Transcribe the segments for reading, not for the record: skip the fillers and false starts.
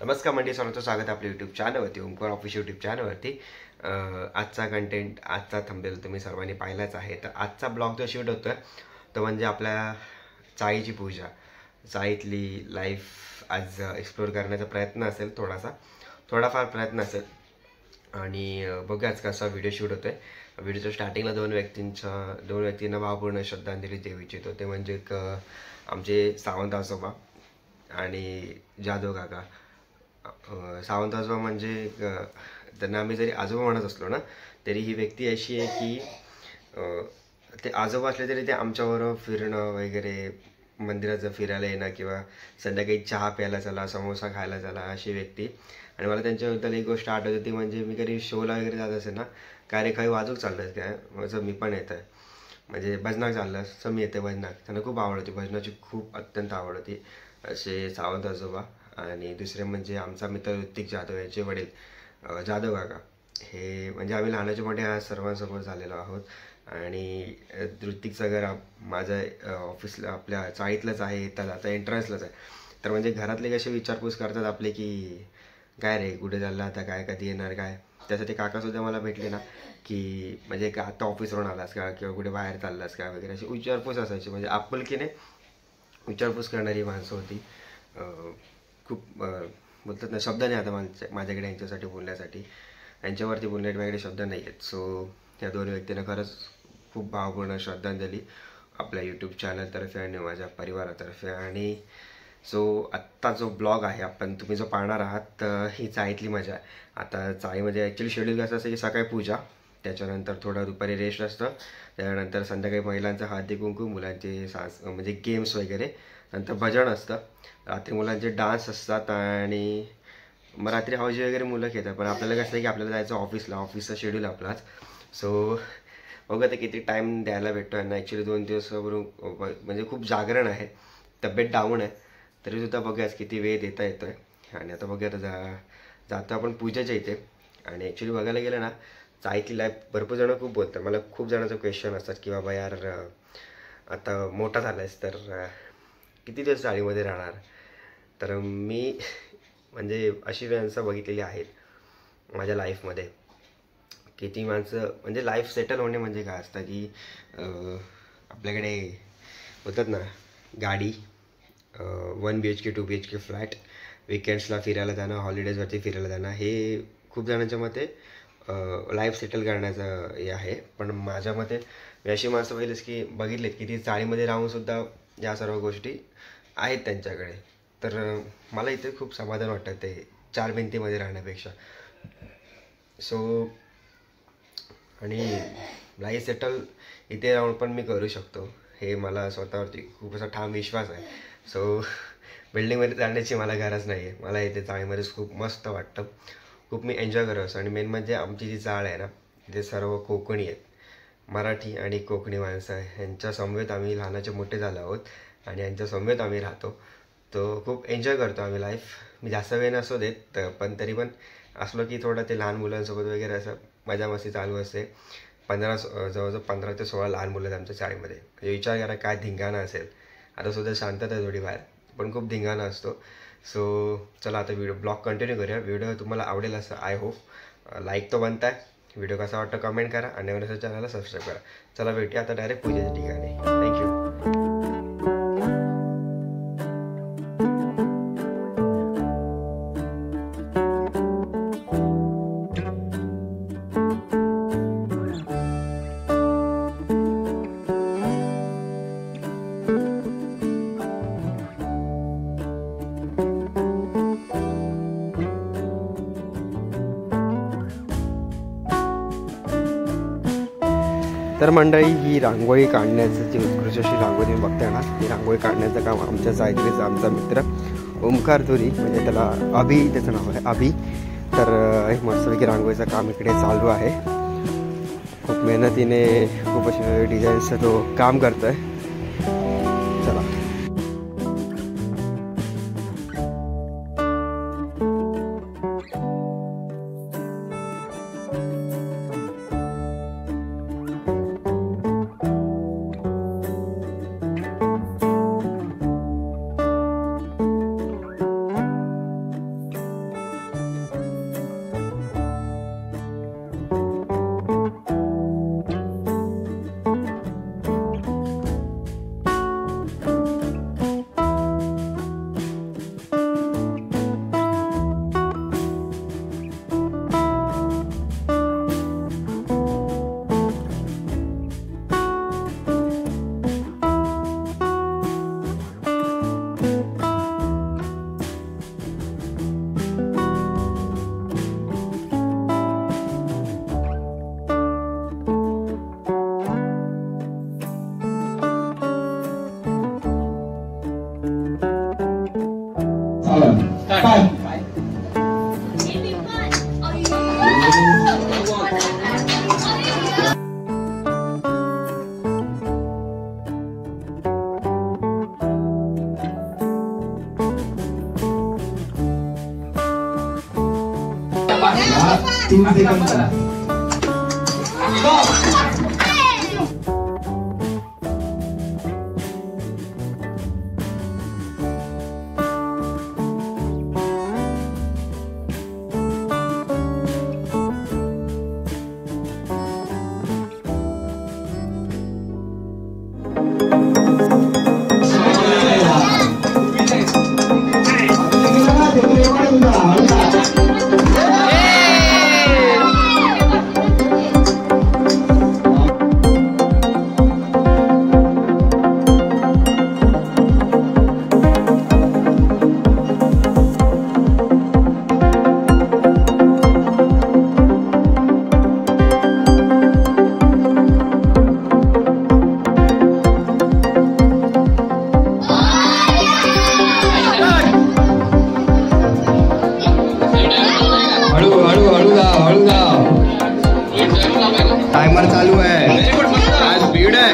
नमस्कार मंडळी, सर्वांचं स्वागत आपल्या यूट्यूब चॅनलवरती, ओमकार ऑफिशियल यूट्यूब चॅनलवरती। आजचा कंटेंट, आजचा थंबनेल तुम्ही सर्वांनी पाहिलाच आहे। तर आजचा ब्लॉग जो शूट होतोय तो म्हणजे आपल्या चाळीची पूजा, चाळीतली लाईफ आज एक्सप्लोर करण्याचा प्रयत्न असेल, थोडाफार प्रयत्न असेल। आणि बघूयाच कसा व्हिडिओ शूट होतोय। व्हिडिओच्या स्टार्टिंगला दोन व्यक्तींना भावपूर्ण श्रद्धांजली देऊ इच्छितो। ते म्हणजे एक आमचे सावंत आजोबा आणि जाधव काका। सावंत आजोबा म्हणजे त्यांना आम्ही जरी आजोबा म्हणत असलो ना, तरी ही व्यक्ती अशी आहे की ते आजोबा असले तरी ते आमच्याबरोबर फिरणं वगैरे, मंदिराचं फिरायला येणं किंवा संध्याकाळी चहा प्यायला चला, समोसा खायला चला, अशी व्यक्ती। आणि मला त्यांच्याबद्दल एक गोष्ट आठवते, ती म्हणजे मी कधी शोला वगैरे जात असेल ना, काय काही वाजूक चाललं काय माझं, मी पण येत आहे म्हणजे भजनाक चाललं असं मी येते भजनाक। त्यांना खूप आवड होती, भजनाची खूप अत्यंत आवड होती असे सावंत आजोबा। आणि दुसरे म्हणजे आमचा मित्र ऋतिक जाधव याचे वडील जाधव काका। हे म्हणजे आम्ही लहानाचे मोठे आज सर्वांसोबत झालेलो आहोत। आणि ऋतिकचं घर माझं ऑफिसला आपल्या चाळीतलंच आहे, तर आता एंट्रन्सलाच आहे। तर म्हणजे घरातले कसे विचारपूस करतात आपले की काय रे कुठे चालला आता, काय कधी येणार काय। त्यासाठी काकासुद्धा मला भेटले ना की म्हणजे का आता ऑफिसवरून आलास का किंवा कुठे बाहेर चाललास का वगैरे, अशी विचारपूस असायची। म्हणजे आपुलकीने विचारपूस करणारी माणसं होती। खूप बोलतात ना, शब्द नाही आता माझ्याकडे यांच्यासाठी बोलण्यासाठी, यांच्यावरती बोलण्यासाठी माझ्याकडे शब्द नाही आहेत। सो या दोन व्यक्तींना खरंच खूप भावपूर्ण श्रद्धांजली आपल्या यूट्यूब चॅनलतर्फे आणि माझ्या परिवारातर्फे। आणि सो आत्ता जो ब्लॉग आहे तुम्ही जो पाहणार आहात, ही चाळीतली मजा आहे। आता चाळीमध्ये ॲक्च्युली शेड्यूल कसं असतं की सकाळी पूजा, त्याच्यानंतर थोडं दुपारी रेस्ट असतं, त्यानंतर संध्याकाळी महिलांचं हळदी कुंकू, मुलांचे म्हणजे गेम्स वगैरे, नंतर भजन असतं, रात्री मुलांचे डान्स असतात आणि मग रात्री हौजी वगैरे मुलं खेळतात। पण आपल्याला कसं आहे की आपल्याला जायचं ऑफिसचा शेड्यूल आपलाच। सो बघा ते किती टाईम द्यायला भेटतो यांना। ॲक्च्युली 2 दिवसावरून म्हणजे खूप जागरण आहे, तब्येत डाऊन आहे, तरीसुद्धा बघूयाच किती वेळ देता येतो आहे। आणि आता बघूया जातो आपण पूजेच्या इथे। आणि ॲक्च्युली बघायला गेलं ना, चाळीतली लाईफ भरपूर जणं खूप बोलतात। मला खूप जणांचं क्वेश्चन असतात की बाबा यार आता मोठा झाला आहेस तर किती दिवस चाळीमध्ये राहणार। तर मी म्हणजे अशी माणसं बघितलेली आहेत माझ्या लाईफमध्ये की ती माणसं म्हणजे लाईफ सेटल होणे म्हणजे काय असतं की आपल्याकडे होतात ना गाडी, 1 BHK 2 BHK फ्लॅट, विकेंड्सला फिरायला जाणं, हॉलिडेजवरती फिरायला जाणं, हे खूप जणांच्या मते लाईफ सेटल करण्याचं हे आहे। पण माझ्या मते मी अशी माणसं बघितलीत की ती चाळीमध्ये राहूनसुद्धा या सर्व गोष्टी आहेत त्यांच्याकडे। तर मला इथे खूप समाधान वाटतं ते 4 भिंतीमध्ये राहण्यापेक्षा। सो आणि लाईफ सेटल इथे राहून पण मी करू शकतो, हे मला स्वतःवरती खूप असा ठाम विश्वास आहे। सो बिल्डिंगमध्ये जाण्याची मला गरज नाही आहे, मला इथे चाळीमध्येच खूप मस्त वाटतं, खूप मी एन्जॉय करत असतो। आणि मेन म्हणजे आमची जी चाळ आहे ना, इथे सर्व कोकणी आहेत, मराठी आणि कोकणी माणसं आहे, यांच्या समवेत आम्ही लहानाचे मोठे झालो आहोत आणि यांच्या समवेत आम्ही राहतो। तो खूप एन्जॉय करतो आम्ही लाईफ। मी जास्त वेळ नसू देत, पण तरी पण असलो की थोडं ते लहान मुलांसोबत वगैरे असं मजा मस्ती चालू असते। जवळजवळ 15 ते 16 लहान मुलं आहेत आमच्या शाळेमध्ये। म्हणजे विचार करा काय धिंगाणा असेल। आता सुद्धा शांतता आहे थोडी बाहेर, पण खूप धिंगाणा असतो। सो चला आता ब्लॉग कंटिन्यू करूया। व्हिडिओ तुम्हाला आवडेल असं आय होप। लाईक तो बनताय, व्हिडिओ कसा वाटतं कमेंट करा आणि नवीन असेल चॅनलला सबस्क्राईब करा। चला भेटूया आता डायरेक्ट पूजेच्या ठिकाणी। थँक्यू। तर मंडळी, ही रांगोळी काढण्याचं जी उत्कृष्ट अशी रांगोळी तुम्ही बघताय ना, ही रांगोळी काढण्याचं काम आमच्या चाळीतलेच आमचा मित्र ओमकार तुरी, म्हणजे त्याला अभि त्याचं नाव आहे, अभि. तर मस्तपैकी रांगोळीचं काम इकडे चालू आहे. खूप मेहनतीने खूप असे डिझाईन्सचं तो काम करतोय. चला टाइमर चालू है, आज भीड़ है.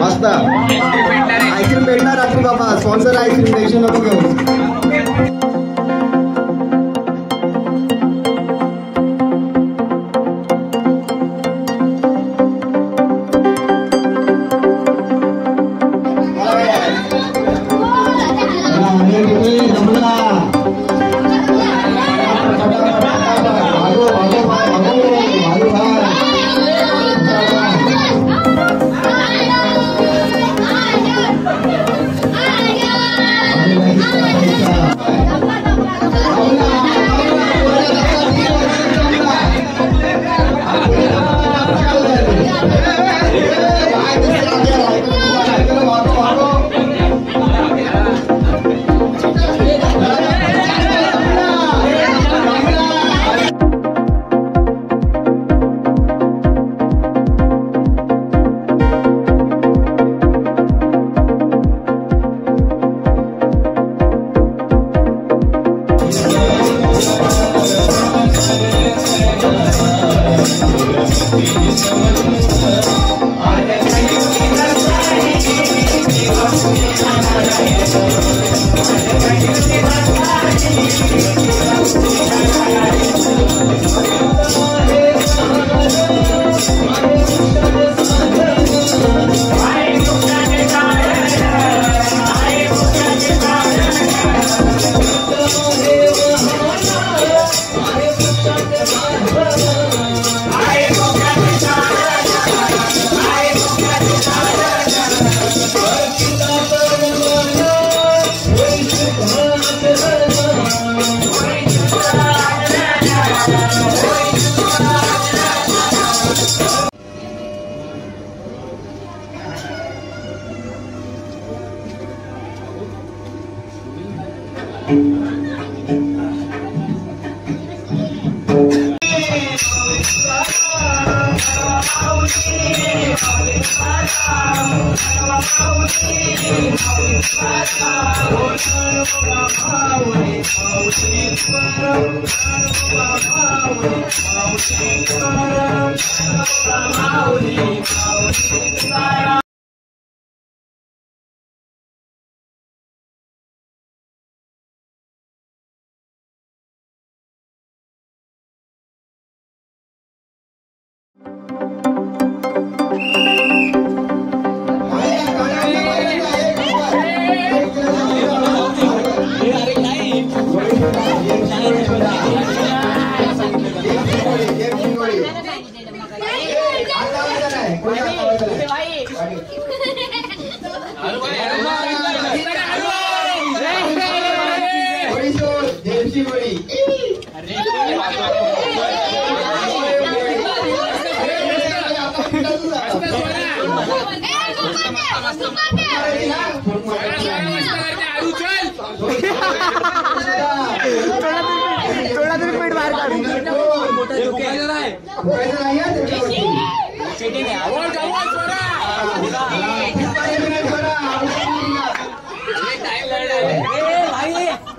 मस्त आईस्क्रीम भेटणार रात्री बाबा. स्पॉन्सर आईस्क्रीम टेन्शन नको घेऊ.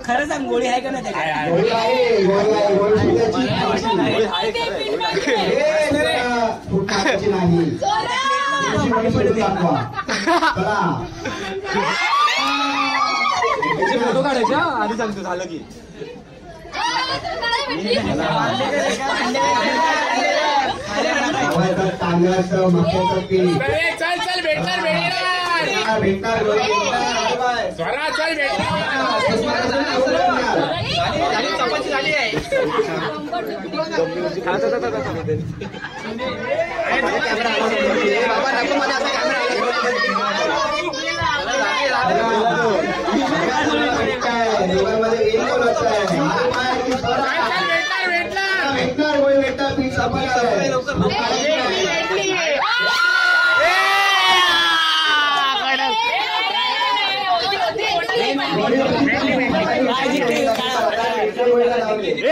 खरं सांग गोळी आहे का नाही? फोटो काढायचा आधी सांगतो झालं की तांदळाचं मक्याचं पीठ चल चल भेटणार भेटणार भेटणार स्वरा चल भेटणार चपाती झाली आहे.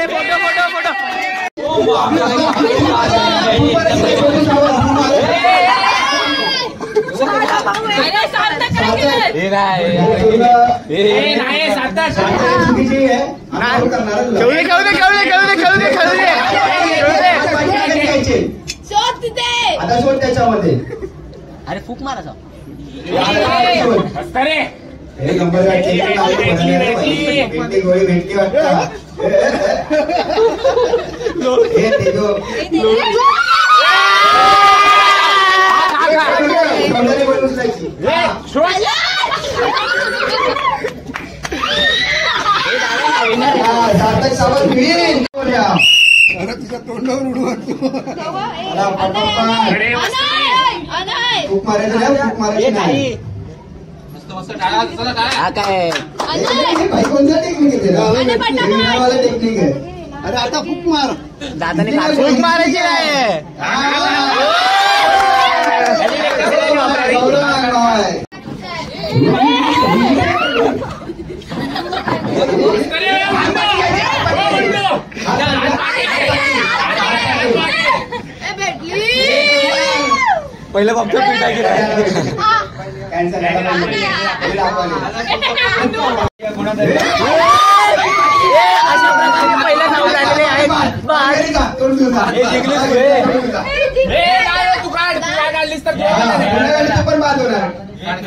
फोटो फोटो फोटो आता शोध त्याच्यामध्ये. अरे फूक मारा हे नंबर भेटली गोळी भेटली वाटतं. तिच्या तोंडावर उडवतो. खूप मारायचं नाही. काय कोणता टेक्निक आहे? टेक्निक आहे. अरे आता फूक मार. दादाने फूक मारायची नाही. पहिलं फक्त अशा प्रकारे पहिल्या नाव झालेले आहेत. पण बाद होणार.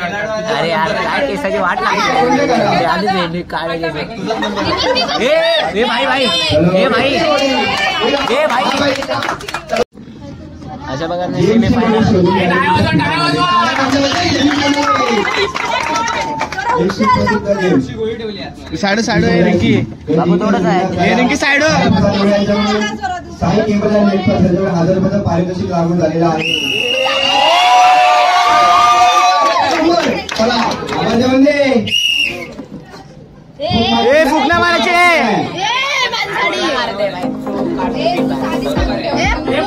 अरे यार काय केसाची वाट लागली आधी काळे केस ए भाई भाई ए भाई ए भाई अशा बघा साडू साडू रिंकी बाबू थोडंच आहे रिंकी साडू साई केबल आणि नेट पर 1000 पारितोषिक लागून झालेलं आहे. चला आवाज म्हणजे ए फुकला मारायचे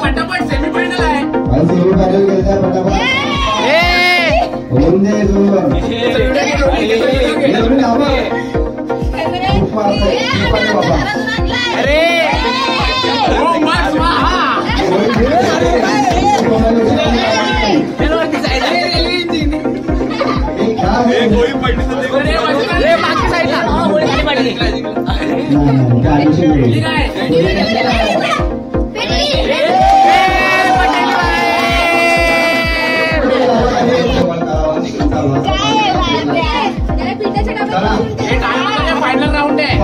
पटापट सेमीफायनल आहे. सेमीफायनल गेलता पटापट होऊन दे दोन अरे फायनल राऊंड आहे.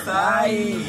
साई